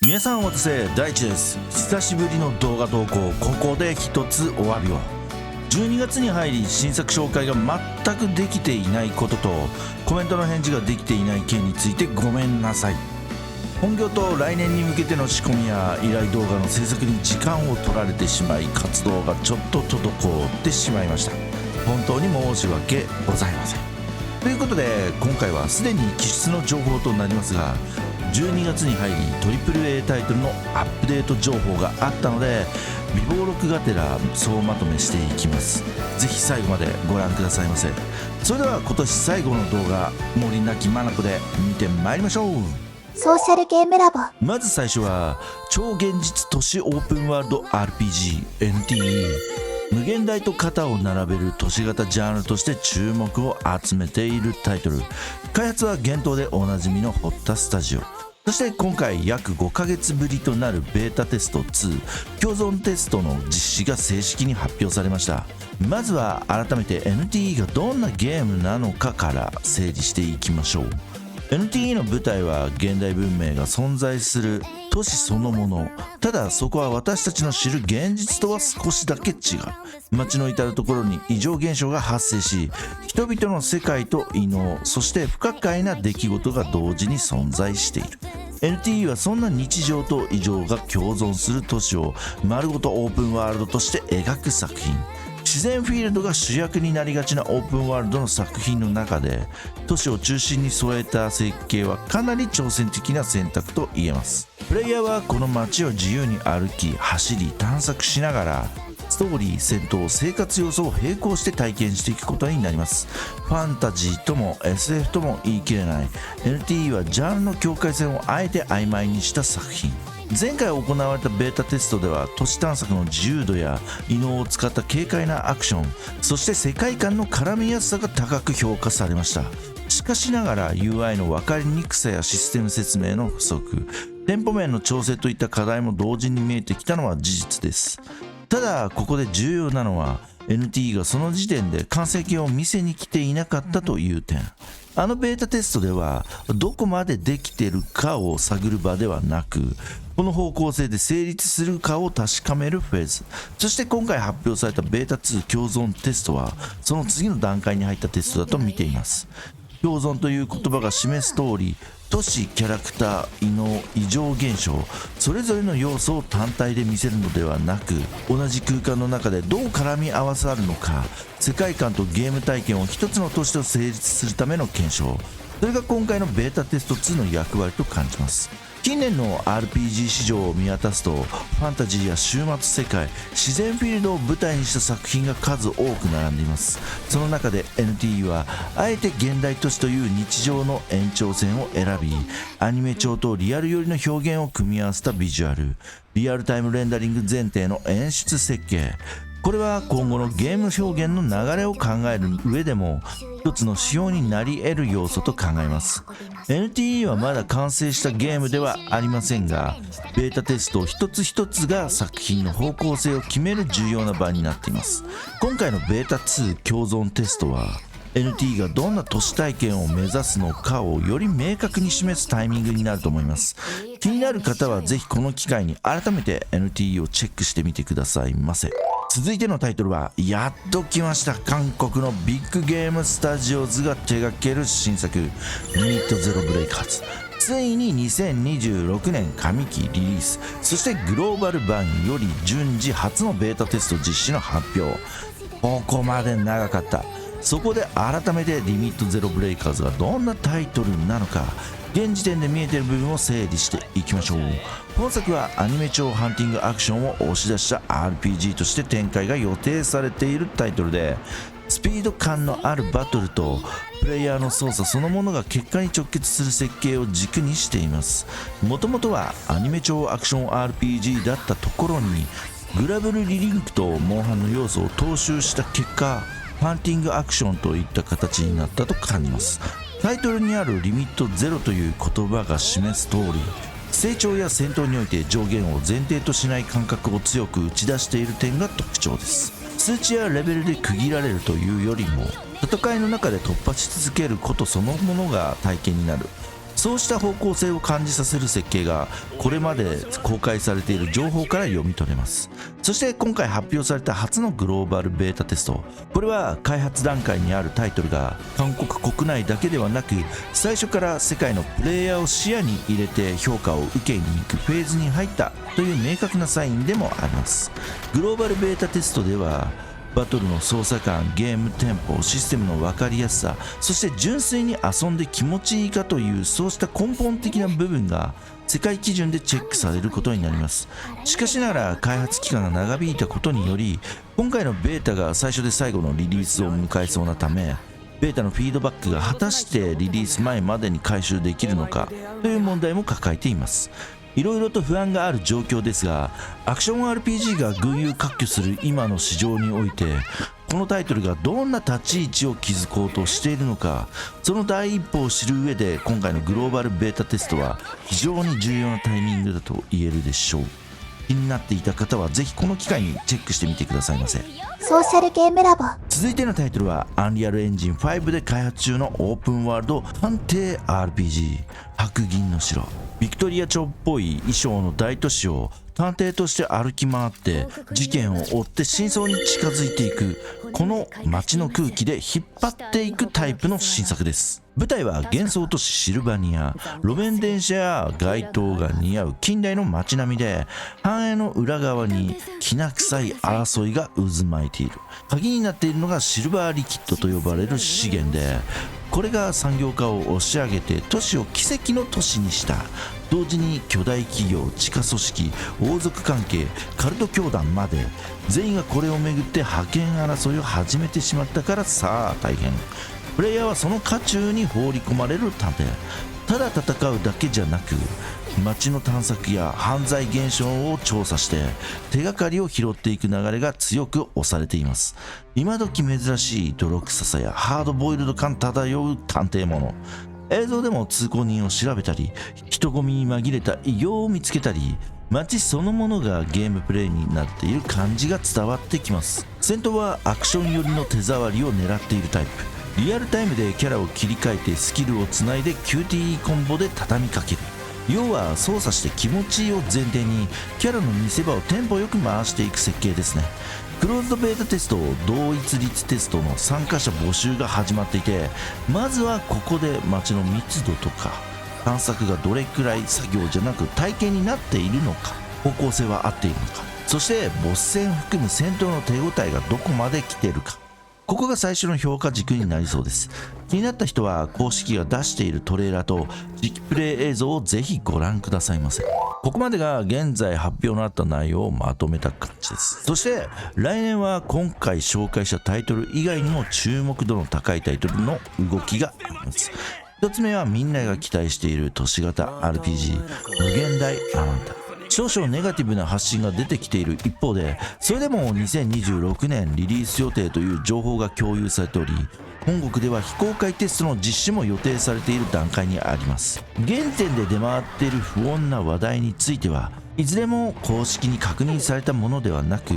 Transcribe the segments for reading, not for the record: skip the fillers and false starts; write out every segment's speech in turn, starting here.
皆さんお待たせ、大地です。久しぶりの動画投稿、ここで一つお詫びを。12月に入り新作紹介が全くできていないこととコメントの返事ができていない件についてごめんなさい。本業と来年に向けての仕込みや依頼動画の制作に時間を取られてしまい、活動がちょっと滞ってしまいました。本当に申し訳ございません。ということで今回はすでに期出の情報となりますが、12月に入り AAA タイトルのアップデート情報があったので微暴録がてら総まとめしていきます。ぜひ最後までご覧くださいませ。それでは今年最後の動画、森なきまなこで見てまいりましょう。ソーシャルゲームラボ。まず最初は超現実都市オープンワールド RPG NTE。 無限大と肩を並べる都市型ジャンルとして注目を集めているタイトル。開発は幻冬でおなじみのホッタスタジオ。そして今回約5ヶ月ぶりとなるベータテスト2共存テストの実施が正式に発表されました。まずは改めて NTE がどんなゲームなのかから整理していきましょう。NTE の舞台は現代文明が存在する都市そのもの。ただそこは私たちの知る現実とは少しだけ違う。街の至るところに異常現象が発生し、人々の世界と異能、そして不可解な出来事が同時に存在している。NTE はそんな日常と異常が共存する都市を丸ごとオープンワールドとして描く作品。自然フィールドが主役になりがちなオープンワールドの作品の中で、都市を中心に添えた設計はかなり挑戦的な選択と言えます。プレイヤーはこの街を自由に歩き走り探索しながらストーリー、戦闘、生活要素を並行して体験していくことになります。ファンタジーとも SF とも言い切れない NTE はジャンルの境界線をあえて曖昧にした作品。前回行われたベータテストでは都市探索の自由度や異能を使った軽快なアクション、そして世界観の絡みやすさが高く評価されました。しかしながら UI の分かりにくさやシステム説明の不足、店舗面の調整といった課題も同時に見えてきたのは事実です。ただここで重要なのは NTE がその時点で完成形を見せに来ていなかったという点。あのベータテストではどこまでできてるかを探る場ではなく、この方向性で成立するかを確かめるフェーズ。そして今回発表されたベータ2共存テストはその次の段階に入ったテストだと見ています。共存という言葉が示す通り、都市、キャラクター、異能、異常現象、それぞれの要素を単体で見せるのではなく、同じ空間の中でどう絡み合わさるのか、世界観とゲーム体験を一つの都市と成立するための検証。それが今回のベータテスト2の役割と感じます。近年の RPG 市場を見渡すと、ファンタジーや終末世界、自然フィールドを舞台にした作品が数多く並んでいます。その中で NTE はあえて現代都市という日常の延長線を選び、アニメ調とリアル寄りの表現を組み合わせたビジュアル、リアルタイムレンダリング前提の演出設計。これは今後のゲーム表現の流れを考える上でも一つの指標になり得る要素と考えます。 NTE はまだ完成したゲームではありませんが、ベータテスト一つ一つが作品の方向性を決める重要な場になっています。今回のベータ2共存テストはNTE がどんな都市体験を目指すのかをより明確に示すタイミングになると思います。気になる方はぜひこの機会に改めて NTE をチェックしてみてくださいませ。続いてのタイトルはやっと来ました。韓国のビッグゲームスタジオズが手掛ける新作リミットゼロブレイカーズ。ついに2026年上期リリース、そしてグローバル版より順次初のベータテスト実施の発表。ここまで長かった。そこで改めてリミットゼロブレイカーズがどんなタイトルなのか、現時点で見えている部分を整理していきましょう。本作はアニメ調ハンティングアクションを押し出した RPG として展開が予定されているタイトルで、スピード感のあるバトルとプレイヤーの操作そのものが結果に直結する設計を軸にしています。もともとはアニメ調アクション RPG だったところにグラブルリリンクとモンハンの要素を踏襲した結果、ハンティングアクションといった形になったと感じます。タイトルにあるリミットゼロという言葉が示す通り、成長や戦闘において上限を前提としない感覚を強く打ち出している点が特徴です。数値やレベルで区切られるというよりも、戦いの中で突破し続けることそのものが体験になる。そうした方向性を感じさせる設計がこれまで公開されている情報から読み取れます。そして今回発表された初のグローバルベータテスト、これは開発段階にあるタイトルが韓国国内だけではなく、最初から世界のプレイヤーを視野に入れて評価を受けに行くフェーズに入ったという明確なサインでもあります。グローバルベータテストではバトルの操作感、ゲームテンポ、システムの分かりやすさ、そして純粋に遊んで気持ちいいかというそうした根本的な部分が世界基準でチェックされることになります。しかしながら開発期間が長引いたことにより、今回のベータが最初で最後のリリースを迎えそうなため、ベータのフィードバックが果たしてリリース前までに回収できるのかという問題も抱えています。いろいろと不安がある状況ですが、アクション RPG が群雄割拠する今の市場において、このタイトルがどんな立ち位置を築こうとしているのか、その第一歩を知る上で今回のグローバルベータテストは非常に重要なタイミングだと言えるでしょう。気になっていた方はぜひこの機会にチェックしてみてくださいませ。ソーシャルゲームラボ。続いてのタイトルはアンリアルエンジン5で開発中のオープンワールド探偵 RPG 白銀の城。ビクトリア朝っぽい衣装の大都市を探偵として歩き回って事件を追って真相に近づいていく、この街の空気で引っ張っていくタイプの新作です。舞台は幻想都市シルバニア。路面電車や街灯が似合う近代の街並みで、繁栄の裏側にきな臭い争いが渦巻いている。鍵になっているのがシルバーリキッドと呼ばれる資源で、これが産業化を押し上げて都市を奇跡の都市にした。同時に巨大企業、地下組織、王族関係、カルト教団まで全員がこれをめぐって覇権争いを始めてしまったからさあ大変。プレイヤーはその渦中に放り込まれる探偵。ただ戦うだけじゃなく、街の探索や犯罪現象を調査して手がかりを拾っていく流れが強く押されています。今時珍しい泥臭さやハードボイルド感漂う探偵もの。映像でも通行人を調べたり、人混みに紛れた異形を見つけたり、街そのものがゲームプレイになっている感じが伝わってきます。戦闘はアクション寄りの手触りを狙っているタイプ。リアルタイムでキャラを切り替えてスキルをつないで QTE コンボで畳みかける。要は操作して気持ちいいを前提にキャラの見せ場をテンポよく回していく設計ですね。クローズドベータテスト同一率テストの参加者募集が始まっていて、まずはここで街の密度とか探索がどれくらい作業じゃなく体験になっているのか、方向性は合っているのか、そしてボス戦を含む戦闘の手応えがどこまで来ているか、ここが最初の評価軸になりそうです。気になった人は公式が出しているトレーラーと実機プレイ映像をぜひご覧くださいませ。ここまでが現在発表のあった内容をまとめた感じです。そして来年は今回紹介したタイトル以外にも注目度の高いタイトルの動きがあります。一つ目はみんなが期待している都市型 RPG 無限大アナンダ。少々ネガティブな発信が出てきている一方で、それでも2026年リリース予定という情報が共有されており、本国では非公開テストの実施も予定されている段階にあります。現点で出回っている不穏な話題についてはいずれも公式に確認されたものではなく、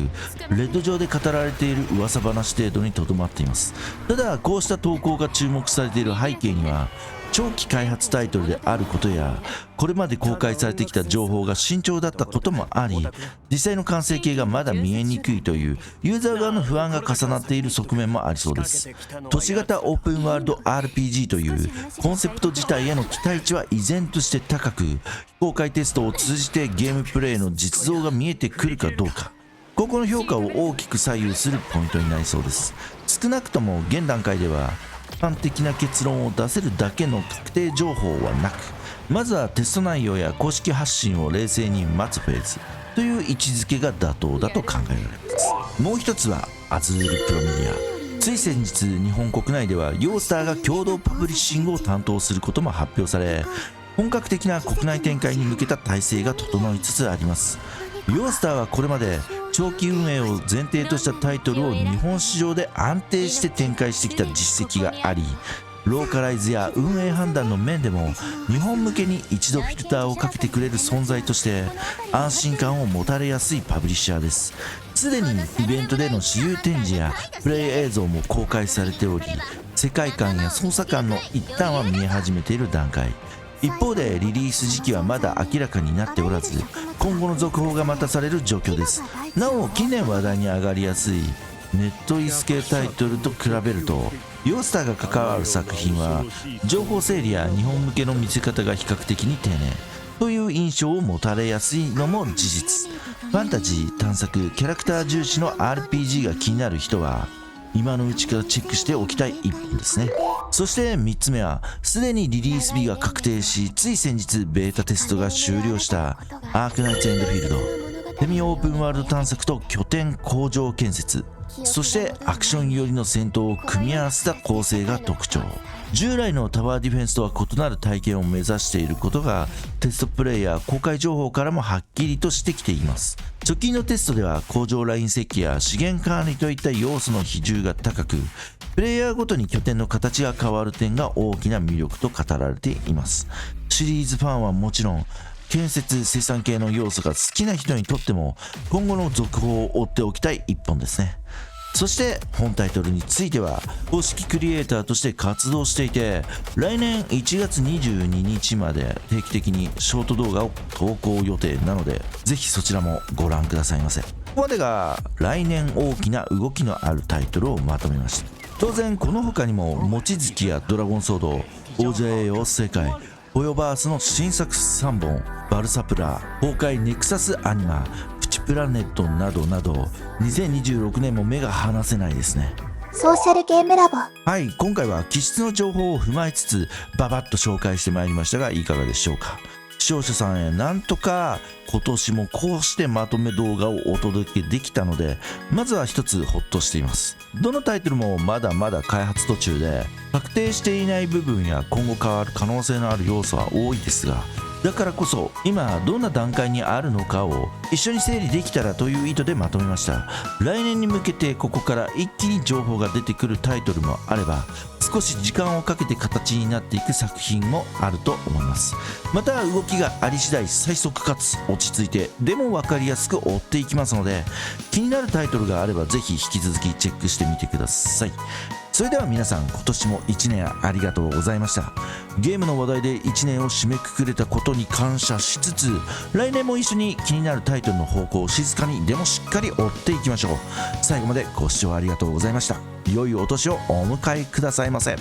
レッド上で語られている噂話程度にとどまっています。ただこうした投稿が注目されている背景には、長期開発タイトルであることや、これまで公開されてきた情報が慎重だったこともあり、実際の完成形がまだ見えにくいというユーザー側の不安が重なっている側面もありそうです。都市型オープンワールド RPG というコンセプト自体への期待値は依然として高く、非公開テストを通じてゲームプレイの実像が見えてくるかどうか、ここの評価を大きく左右するポイントになりそうです。少なくとも現段階では一般的な結論を出せるだけの確定情報はなく、まずはテスト内容や公式発信を冷静に待つフェーズという位置づけが妥当だと考えられます。もう一つはアズールプロメディア。つい先日日本国内ではヨースターが共同パブリッシングを担当することも発表され、本格的な国内展開に向けた体制が整いつつあります。ヨースターはこれまで長期運営を前提としたタイトルを日本市場で安定して展開してきた実績があり、ローカライズや運営判断の面でも日本向けに一度フィルターをかけてくれる存在として安心感を持たれやすいパブリッシャーです。すでにイベントでの私有展示やプレイ映像も公開されており、世界観や操作感の一端は見え始めている段階。一方でリリース時期はまだ明らかになっておらず、今後の続報が待たされる状況です。なお近年話題に上がりやすいネットイス系タイトルと比べると、ヨースターが関わる作品は情報整理や日本向けの見せ方が比較的に丁寧という印象を持たれやすいのも事実。ファンタジー、探索、キャラクター重視の RPG が気になる人は今のうちからチェックしておきたい一本ですね。そして3つ目は、すでにリリース日が確定し、つい先日ベータテストが終了したアークナイツエンドフィールド。セミオープンワールド探索と拠点工場建設、そしてアクション寄りの戦闘を組み合わせた構成が特徴。従来のタワーディフェンスとは異なる体験を目指していることがテストプレイや公開情報からもはっきりとしてきています。直近のテストでは工場ライン設計や資源管理といった要素の比重が高く、プレイヤーごとに拠点の形が変わる点が大きな魅力と語られています。シリーズファンはもちろん、建設生産系の要素が好きな人にとっても今後の続報を追っておきたい一本ですね。そして本タイトルについては公式クリエイターとして活動していて、来年1月22日まで定期的にショート動画を投稿予定なので、ぜひそちらもご覧くださいませ。ここまでが来年大きな動きのあるタイトルをまとめました。当然この他にも望月やドラゴンソード、OJ 妖世界、ホヨバースの新作3本、バルサプラ、崩壊ネクサスアニマ、プチプラネットなどなど、2026年も目が離せないですね。ソーシャルゲームラボ。はい、今回は気質の情報を踏まえつつババッと紹介してまいりましたが、いかがでしょうか。視聴者さんへなんとか今年もこうしてまとめ動画をお届けできたので、まずは一つホッとしています。どのタイトルもまだまだ開発途中で確定していない部分や今後変わる可能性のある要素は多いですが、だからこそ今どんな段階にあるのかを一緒に整理できたらという意図でまとめました。来年に向けてここから一気に情報が出てくるタイトルもあれば、少し時間をかけて形になっていく作品もあると思います。また動きがあり次第最速かつ落ち着いてでも分かりやすく追っていきますので、気になるタイトルがあればぜひ引き続きチェックしてみてください。それでは皆さん、今年も1年ありがとうございました。ゲームの話題で1年を締めくくれたことに感謝しつつ、来年も一緒に気になるタイトルの方向を静かにでもしっかり追っていきましょう。最後までご視聴ありがとうございました。良いお年をお迎えくださいませ。